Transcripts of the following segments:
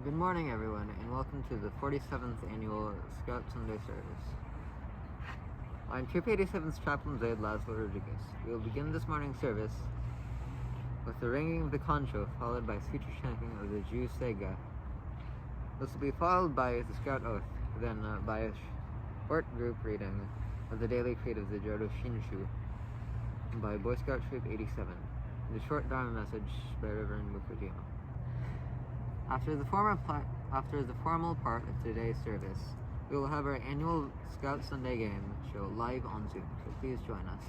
Good morning, everyone, and welcome to the 47th Annual Scout Sunday Service. I'm Troop 87's Chaplain Zaid Laszlo Rodriguez. We will begin this morning's service with the ringing of the kansho, followed by sutra chanting of the Juseige. This will be followed by the Scout Oath, then by a short group reading of the daily creed of the Jodo Shinshu by Boy Scout Troop 87, and a short Dharma Message by Reverend Mukojima. After the formal part of today's service, we will have our annual Scout Sunday game show live on Zoom, so please join us.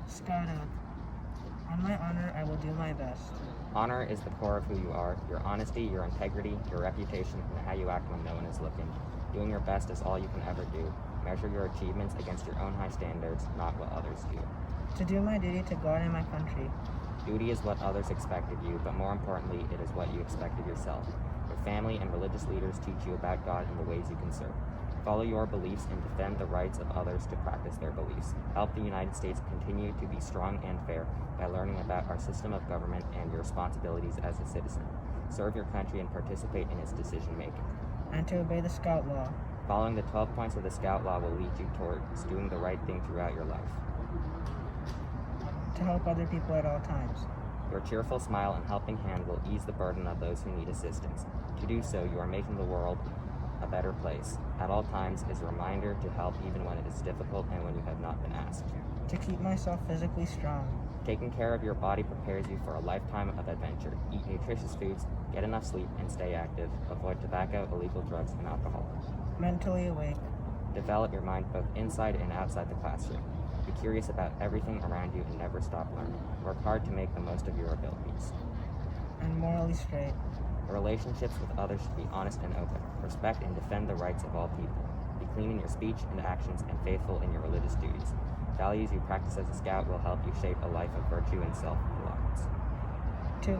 Scout out. On my honor, I will do my best. Honor is the core of who you are. Your honesty, your integrity, your reputation, and how you act when no one is looking. Doing your best is all you can ever do. Measure your achievements against your own high standards, not what others do. To do my duty to God and my country. Duty is what others expect of you, but more importantly, it is what you expect of yourself. Your family and religious leaders teach you about God and the ways you can serve. Follow your beliefs and defend the rights of others to practice their beliefs. Help the United States continue to be strong and fair by learning about our system of government and your responsibilities as a citizen. Serve your country and participate in its decision making. And to obey the Scout law. Following the 12 points of the Scout Law will lead you towards doing the right thing throughout your life. To help other people at all times. Your cheerful smile and helping hand will ease the burden of those who need assistance. To do so, you are making the world a better place. At all times is a reminder to help even when it is difficult and when you have not been asked. To keep myself physically strong. Taking care of your body prepares you for a lifetime of adventure. Eat nutritious foods, get enough sleep, and stay active. Avoid tobacco, illegal drugs, and alcohol. Mentally awake. Develop your mind both inside and outside the classroom. Be curious about everything around you and never stop learning. Work hard to make the most of your abilities. And morally straight. Your relationships with others should be honest and open. Respect and defend the rights of all people. Be clean in your speech and actions and faithful in your religious duties. Values you practice as a Scout will help you shape a life of virtue and self-reliance. 2.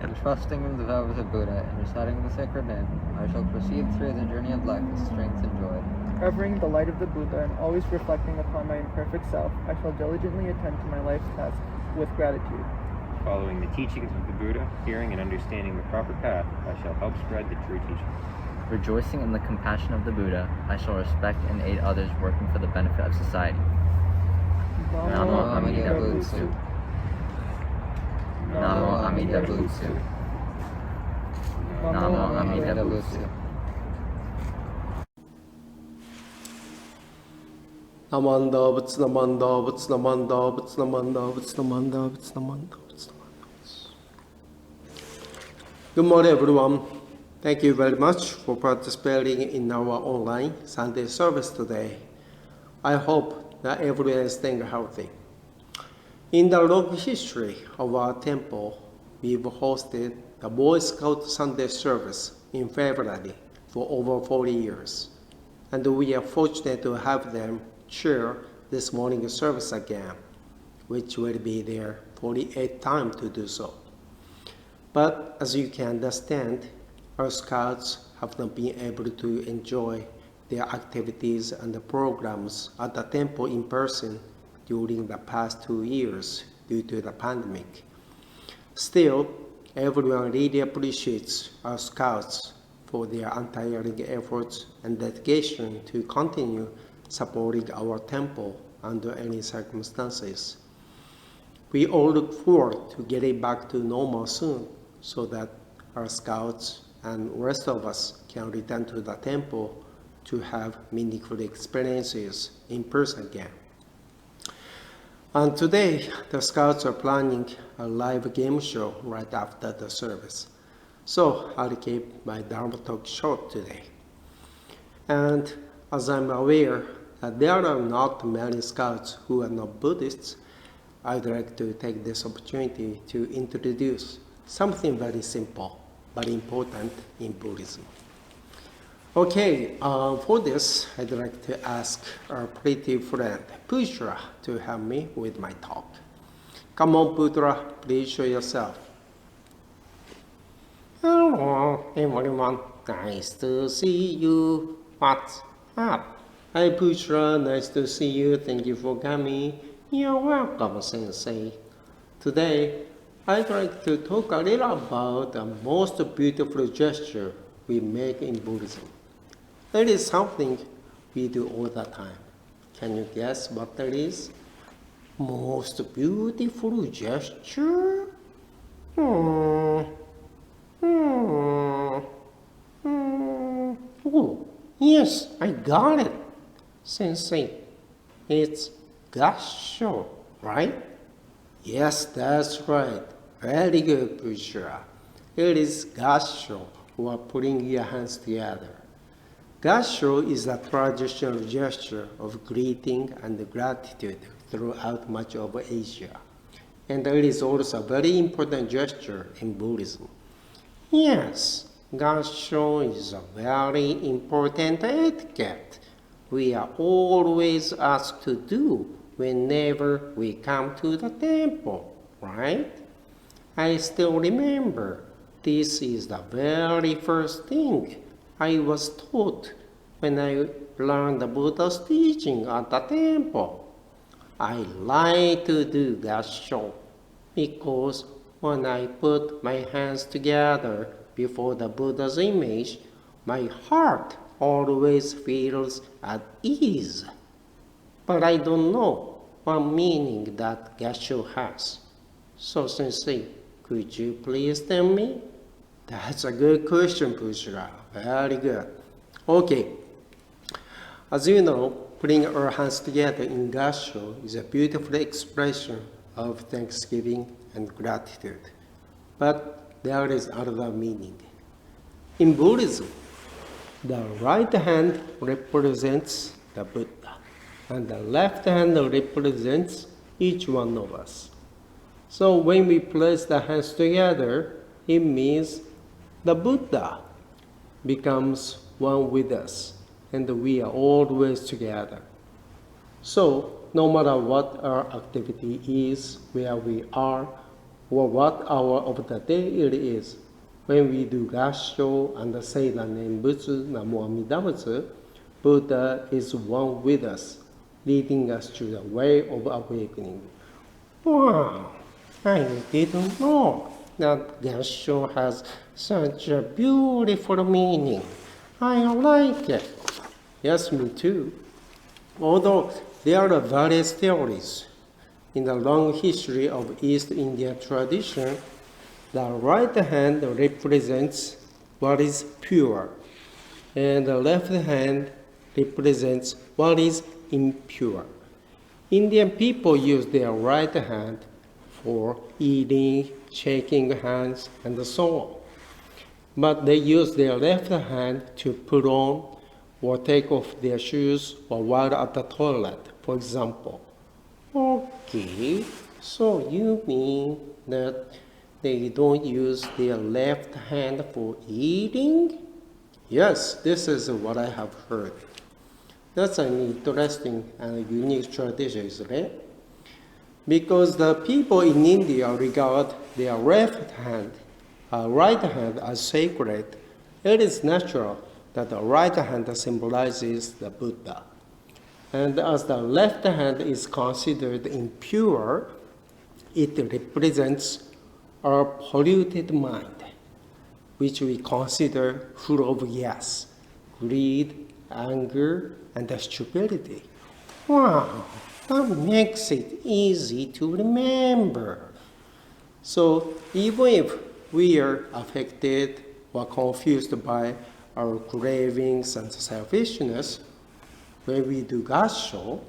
And trusting in the vows of Buddha and reciting the sacred name, I shall proceed through the journey of life with strength and joy. Covering the light of the Buddha and always reflecting upon my imperfect self, I shall diligently attend to my life's task with gratitude. Following the teachings of the Buddha, hearing and understanding the proper path, I shall help spread the true teaching. Rejoicing in the compassion of the Buddha, I shall respect and aid others working for the benefit of society. Namo Amida Butsu. Namo Amida Butsu. Namo Amida Butsu. Namanda, Butsu Namanda, Butsu Namanda, Butsu Namanda, Butsu Namanda, Butsu Namanda, Butsu Namanda. Good morning, everyone. Thank you very much for participating in our online Sunday service today. I hope that everyone is staying healthy. In the long history of our temple, we've hosted the Boy Scout Sunday service in February for over 40 years, and we are fortunate to have them chair this morning's service again, which will be their 48th time to do so. But as you can understand, our Scouts have not been able to enjoy their activities and the programs at the temple in person during the past 2 years due to the pandemic. Still, everyone really appreciates our Scouts for their untiring efforts and dedication to continue supporting our temple under any circumstances. We all look forward to getting back to normal soon so that our Scouts and rest of us can return to the temple to have meaningful experiences in person again. And today, the Scouts are planning a live game show right after the service. So I'll keep my Dharma talk short today. And as I'm aware that there are not many Scouts who are not Buddhists, I'd like to take this opportunity to introduce something very simple but important in Buddhism. Okay, for this, I'd like to ask our pretty friend Putra to help me with my talk. Come on, Putra, please show yourself. Hello, everyone. Nice to see you. What's up? Hi, Putra. Nice to see you. Thank you for coming. You're welcome, Sensei. Today, I'd like to talk a little about the most beautiful gesture we make in Buddhism. It is something we do all the time. Can you guess what that is? Most beautiful gesture? Oh, yes, I got it. Sensei, it's gassho, right? Yes, that's right. Very good, Bushra. It is gassho, or putting your hands together. Gassho is a traditional gesture of greeting and gratitude throughout much of Asia. And it is also a very important gesture in Buddhism. Yes, gassho is a very important etiquette we are always asked to do whenever we come to the temple, right? I still remember this is the very first thing I was taught when I learned the Buddha's teaching at the temple. I like to do gassho because when I put my hands together before the Buddha's image, my heart always feels at ease. But I don't know what meaning that gassho has. So, Sensei, could you please tell me? That's a good question, Bushra. Very good. Okay. As you know, putting our hands together in gassho is a beautiful expression of thanksgiving and gratitude. But there is another meaning. In Buddhism, the right hand represents the Buddha, and the left hand represents each one of us. So when we place the hands together, it means the Buddha becomes one with us, and we are always together. So no matter what our activity is, where we are, or what hour of the day it is, when we do gassho and say the name Butsu, Namo Amida Butsu, Buddha is one with us, leading us to the way of awakening. Wow, I didn't know that gassho has such a beautiful meaning. I like it. Yes, me too. Although there are various theories in the long history of East Indian tradition, the right hand represents what is pure, and the left hand represents what is impure. Indian people use their right hand for eating, shaking hands, and so on. But they use their left hand to put on or take off their shoes or while at the toilet, for example. Okay, so you mean that they don't use their left hand for eating? Yes, this is what I have heard. That's an interesting and unique tradition, isn't it? Because the people in India regard their right hand as sacred, it is natural that the right hand symbolizes the Buddha. And as the left hand is considered impure, it represents our polluted mind, which we consider full of yes, greed, anger, and stupidity. Wow, that makes it easy to remember. So even if we are affected or confused by our cravings and selfishness, when we do gassho,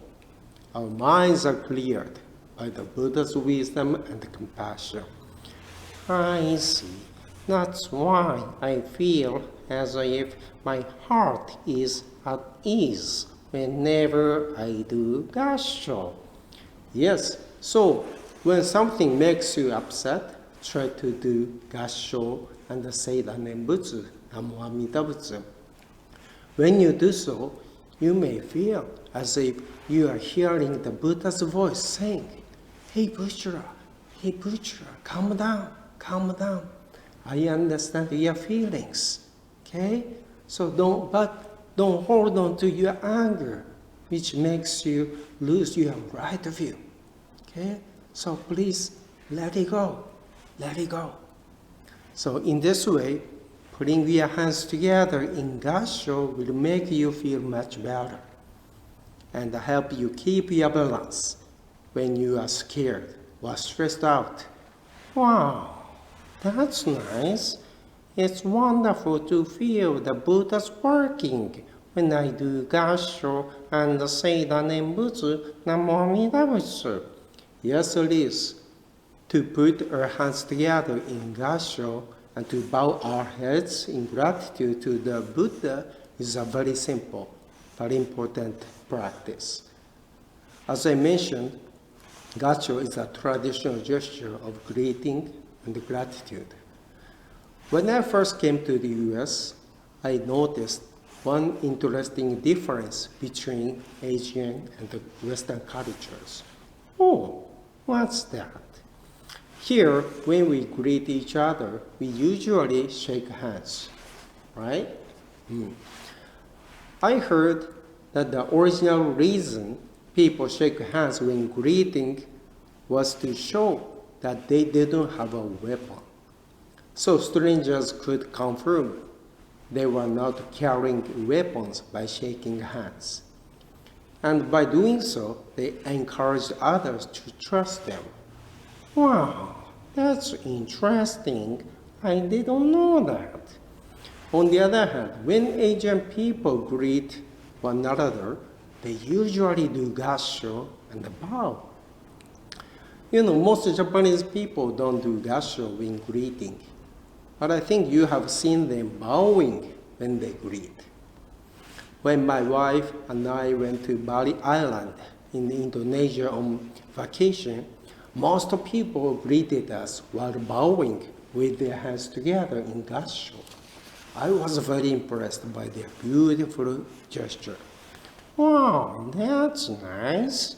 our minds are cleared by the Buddha's wisdom and compassion. I see. That's why I feel as if my heart is at ease whenever I do gassho. Yes, so when something makes you upset, try to do gassho and say the name Butsu, Namo Amida Butsu. When you do so, you may feel as if you are hearing the Buddha's voice saying, hey Buddha, calm down. I understand your feelings. Okay? So don't hold on to your anger, which makes you lose your right view. Okay? So please let it go. let it go. So in this way, putting your hands together in kansho will make you feel much better and help you keep your balance when you are scared or stressed out. Wow, that's nice. It's wonderful to feel the Buddha's working when I do kansho and say the name Butsu, Namo Amida Butsu. Yes, it is. To put our hands together in kansho and to bow our heads in gratitude to the Buddha is a very simple, very important practice. As I mentioned, kansho is a traditional gesture of greeting and gratitude. When I first came to the US, I noticed one interesting difference between Asian and the Western cultures. Oh, what's that? Here, when we greet each other, we usually shake hands, right? I heard that the original reason people shake hands when greeting was to show that they didn't have a weapon. So strangers could confirm they were not carrying weapons by shaking hands. And by doing so, they encouraged others to trust them. Wow, that's interesting. I didn't know that. On the other hand, when Asian people greet one another, they usually do kansho and bow. Most Japanese people don't do kansho when greeting. But I think you have seen them bowing when they greet. When my wife and I went to Bali Island in Indonesia on vacation, most people greeted us while bowing with their hands together in kansho. I was very impressed by their beautiful gesture. Wow, that's nice.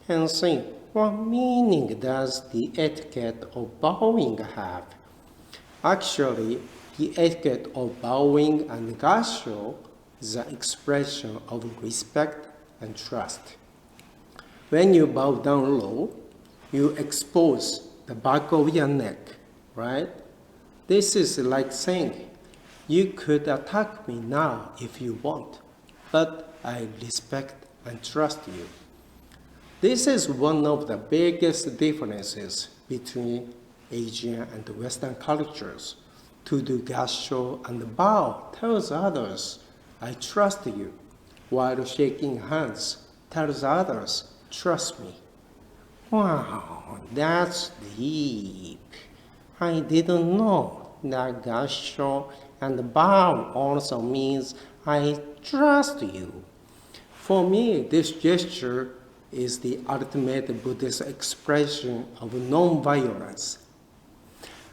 And think, what meaning does the etiquette of bowing have? Actually, the etiquette of bowing and kansho is an expression of respect and trust. When you bow down low, you expose the back of your neck, right? This is like saying, you could attack me now if you want, but I respect and trust you. This is one of the biggest differences between Asian and Western cultures. To do kansho and bow tells others, I trust you, while shaking hands tells others, trust me. Wow, that's deep. I didn't know that kansho and bow also means I trust you. For me, this gesture is the ultimate Buddhist expression of non-violence.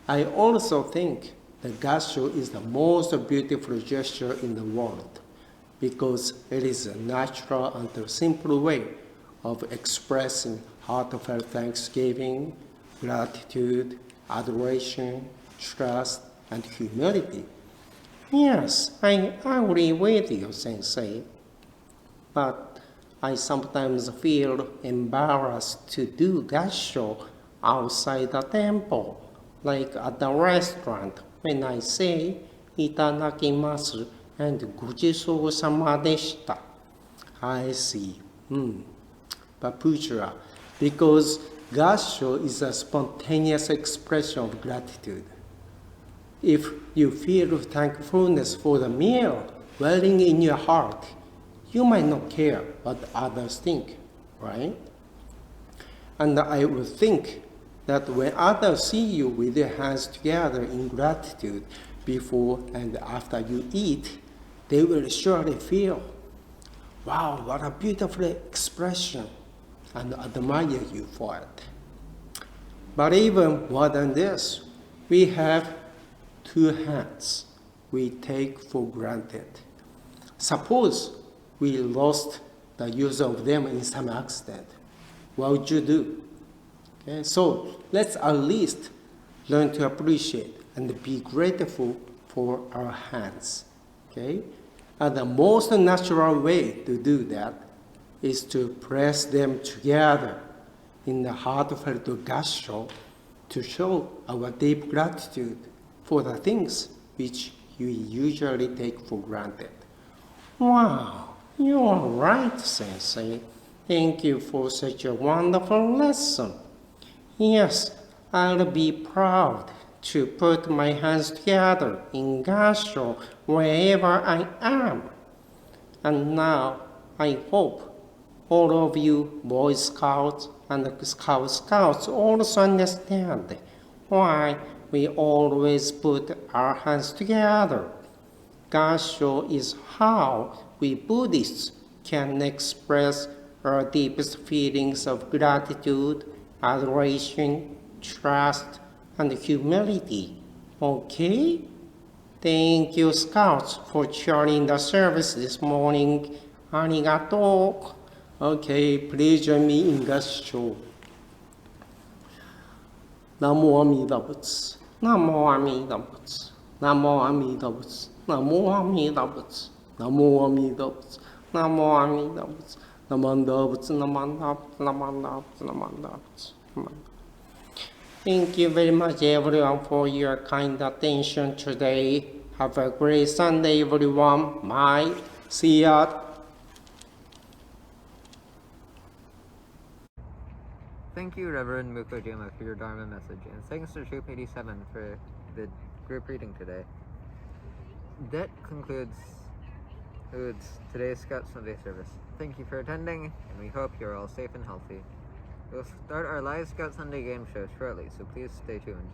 I also think that kansho is the most beautiful gesture in the world because it is a natural and simple way of expressing heartfelt thanksgiving, gratitude, adoration, trust, and humility. Yes, I agree with you, Sensei, but I sometimes feel embarrassed to do kansho outside the temple, like at the restaurant when I say itadakimasu and gochisousama deshita. I see. But Puchura, because kansho is a spontaneous expression of gratitude. If you feel thankfulness for the meal welling in your heart, you might not care what others think, right? And I would think that when others see you with your hands together in gratitude before and after you eat, they will surely feel, wow, what a beautiful expression, and admire you for it. But even more than this, we have two hands we take for granted. Suppose we lost the use of them in some accident. What would you do? Okay, so let's at least learn to appreciate and be grateful for our hands. Okay? And the most natural way to do that is to press them together in the heartfelt kansho to show our deep gratitude for the things which we usually take for granted. Wow, you're right, Sensei. Thank you for such a wonderful lesson. Yes, I'll be proud to put my hands together in kansho wherever I am. And now I hope all of you Boy Scouts and Scout Scouts also understand why we always put our hands together. Kansho is how we Buddhists can express our deepest feelings of gratitude, adoration, trust, and humility. Okay? Thank you, Scouts, for joining the service this morning. Arigato. Okay, please join me in kansho. Namo Amida Butsu. Namo Amida Butsu. Namo Amida Butsu. Namo Amida Butsu. Namo Amida Butsu. Namo Amida Butsu. Namanda Butsu. Namanda Butsu. Namanda Butsu. Namanda Butsu. Thank you very much, everyone, for your kind attention today. Have a great Sunday, everyone. Bye. See ya. Thank you, Reverend Mukojima, for your Dharma message, and thanks to Troop 87 for the group reading today. That concludes today's Scout Sunday service. Thank you for attending, and we hope you're all safe and healthy. We'll start our live Scout Sunday game show shortly, so please stay tuned.